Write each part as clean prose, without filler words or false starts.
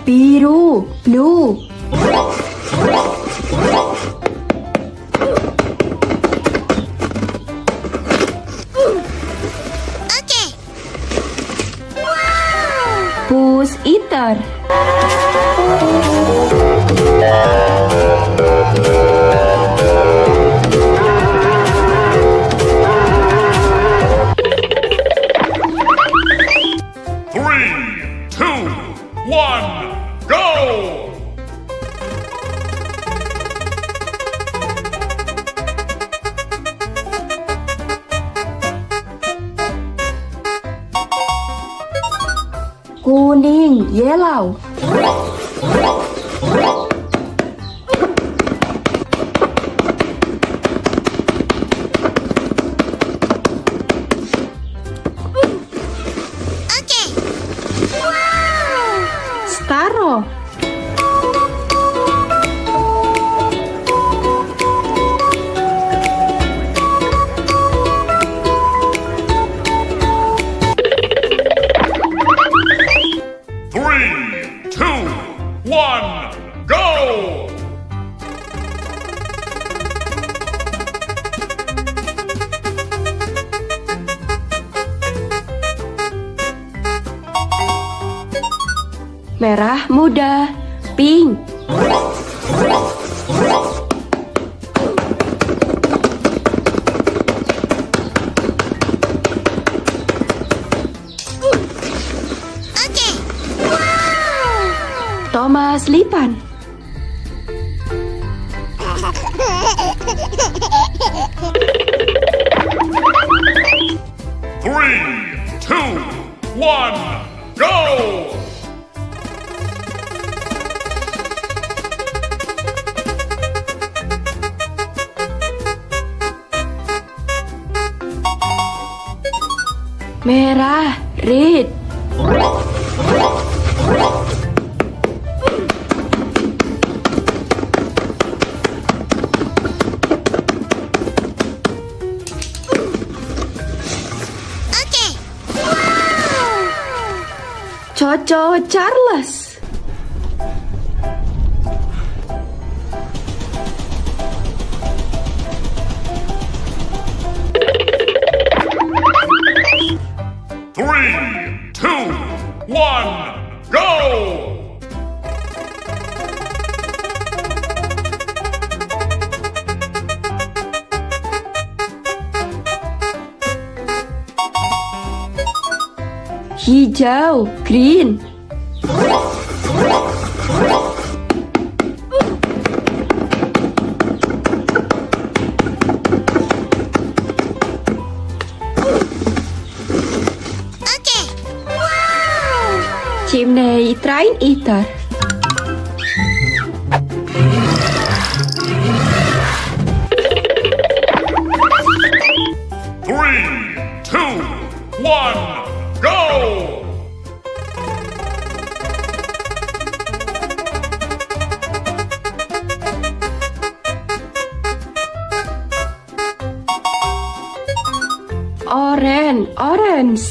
Biru, blue. Okay. Push eater. Three, two, one, go! Kuning, yellow. Okay. Starro. Three, two, one, go! Merah muda, pink. Okay. Thomas Lipan. Three, two, one, go! Merah, red. Okay. Choo Choo Charles. Three, two, one, go! Hijau, green. Okay. Chimney Train Eater. Three, two, one, go! Orange.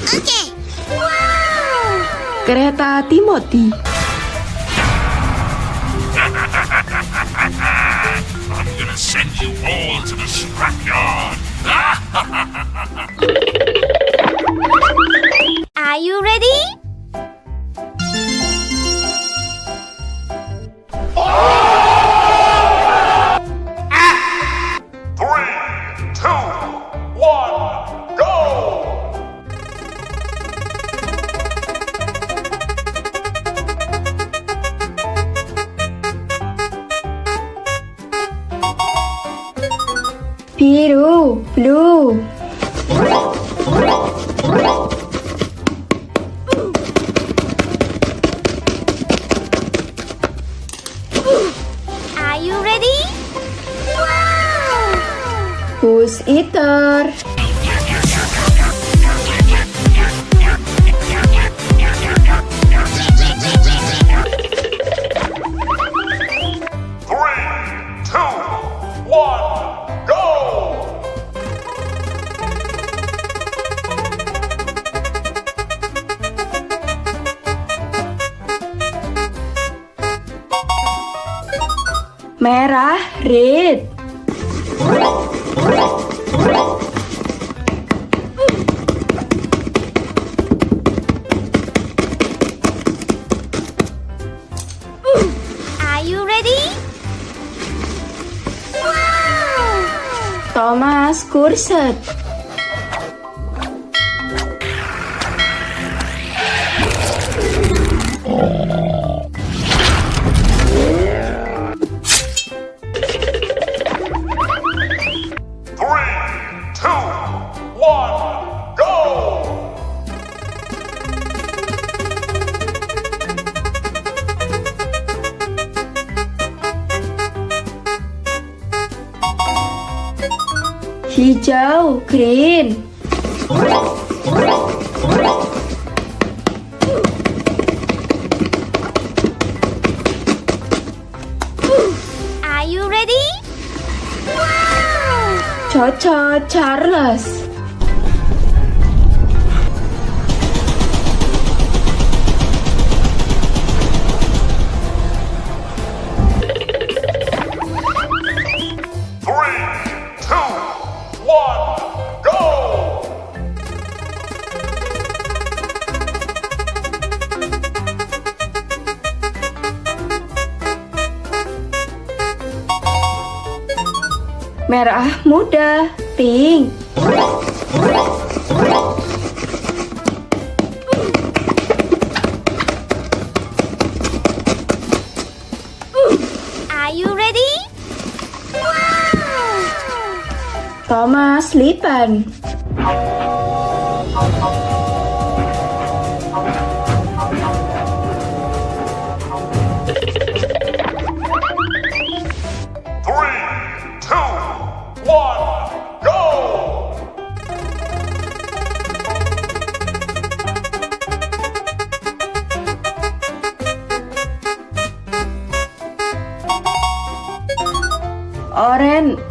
Okay. Kereta Timothy. I'm gonna send you all to the scrapyard! Are you ready? Three, two, one, go! Biru, blue. Are you ready? Push eater. Three, Merah, red. Are you ready? Wow! Thomas, kurset. Three, two, one, go! Hijau, green. Are you ready? Wow! Choo Choo Charles. Three, two, one, go! Merah muda, pink. Are you ready? Wow! Thomas, Lipan. Three, two, one, go!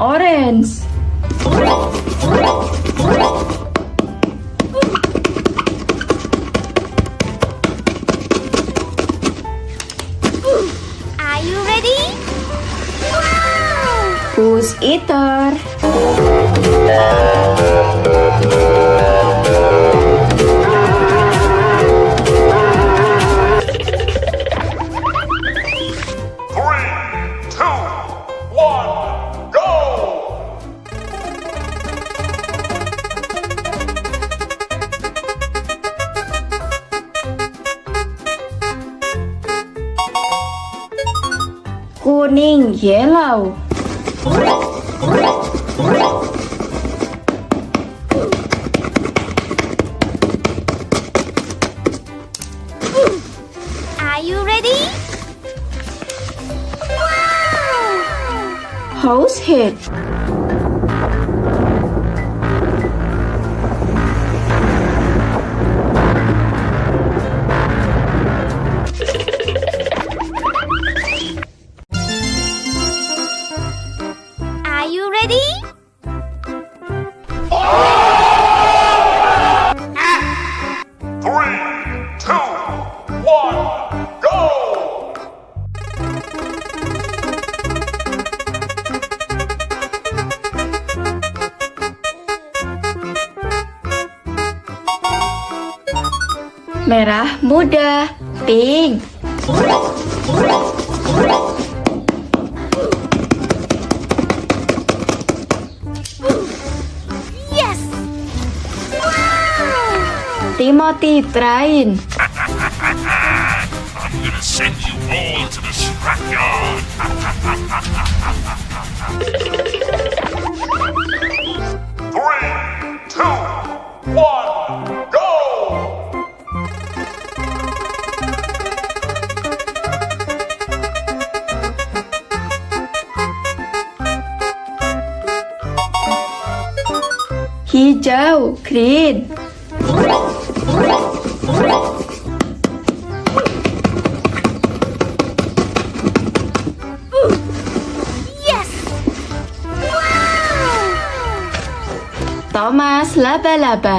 Orange. Are you ready? Wow! Who's Eater? Three, two, one, go! Kuning, yellow. Are you ready? Wow! House head. Are you ready? Three, two, one, go! Merah muda, pink. Yes! Wow! I'm Timothy, Train. gonna send you all to the scrapyard. Three, two, one, go! Hijau, green. Yes! Wow! Thomas, laba-laba.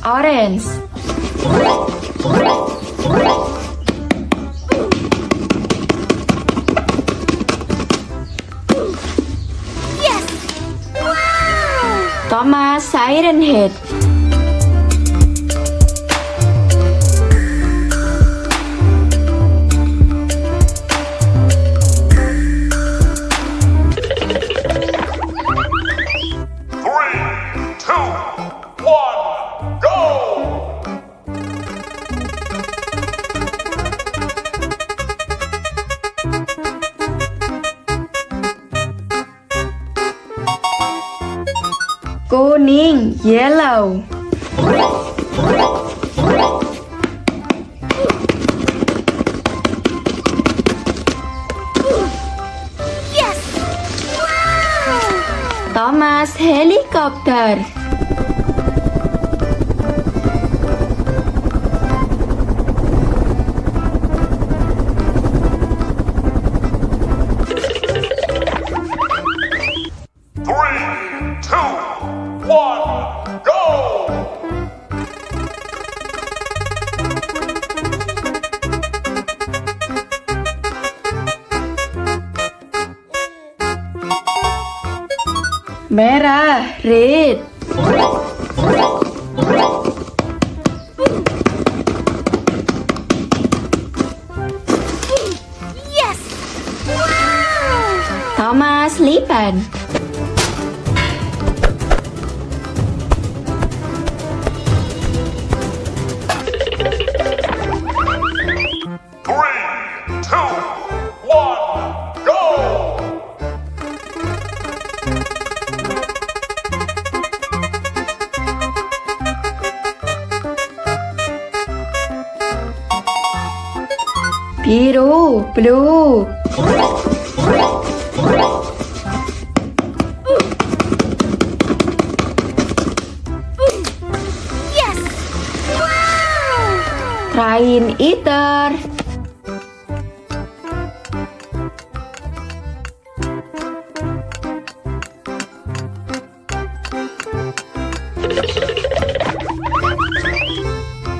orange. Yes! Wow! Thomas siren head. Three, two, one, go! Kuning, yellow. Yes! Wow! Thomas helicopter. Three, two, one, go! Merah, red. Yes! Wow! Thomas Lipan. Three, two, one, go! Biru, blue. Yes! Wow! Train Eater.